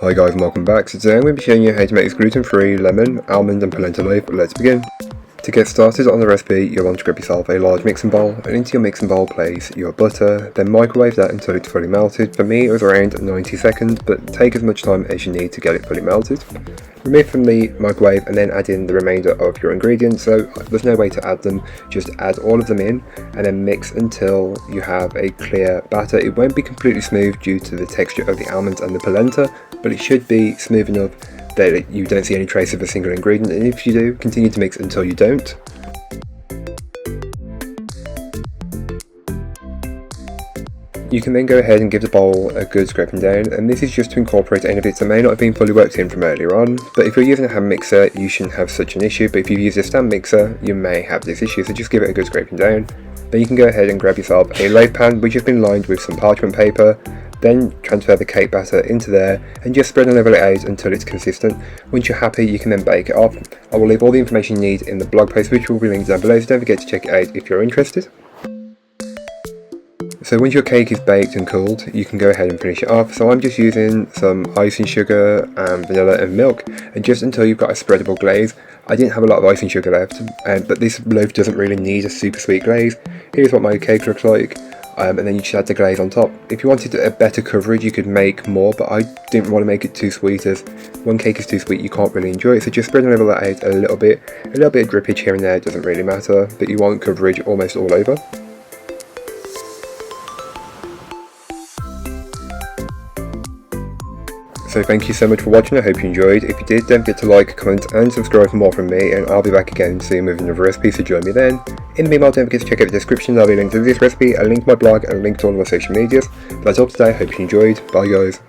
Hi guys and welcome back. So today I'm going to be showing you how to make this gluten-free lemon, almond and polenta loaf. Let's begin. To get started on the recipe, you'll want to grab yourself a large mixing bowl, and into your mixing bowl place your butter, then microwave that until it's fully melted. For me it was around 90 seconds, but take as much time as you need to get it fully melted. Remove from the microwave and then add in the remainder of your ingredients. So there's no way to add them, just add all of them in and then mix until you have a clear batter. It won't be completely smooth due to the texture of the almonds and the polenta, but it should be smooth enough that you don't see any trace of a single ingredient, and if you do, continue to mix until you don't. You can then go ahead and give the bowl a good scraping down, and this is just to incorporate any bits that may not have been fully worked in from earlier on. But if you're using a hand mixer, you shouldn't have such an issue, but if you use a stand mixer, you may have this issue, so just give it a good scraping down. Then you can go ahead and grab yourself a loaf pan which has been lined with some parchment paper. Then transfer the cake batter into there and just spread and level it out until it's consistent. Once you're happy, you can then bake it off. I will leave all the information you need in the blog post, which will be linked down below, so don't forget to check it out if you're interested. So once your cake is baked and cooled, you can go ahead and finish it off. So I'm just using some icing sugar and vanilla and milk, and just until you've got a spreadable glaze. I didn't have a lot of icing sugar left, but this loaf doesn't really need a super sweet glaze. Here's what my cake looks like. And then you just add the glaze on top. If you wanted a better coverage, you could make more, but I didn't want to make it too sweet, as one cake is too sweet you can't really enjoy it. So just spread and level that out a little bit of drippage here and there, it doesn't really matter, but you want coverage almost all over. So thank you so much for watching, I hope you enjoyed. If you did, don't forget to like, comment and subscribe for more from me, and I'll be back again soon with another recipe, so join me then. In the meanwhile, don't forget to check out the description, there'll be a link to this recipe, a link to my blog and a link to all of my social medias. But that's all today, I hope you enjoyed, bye guys.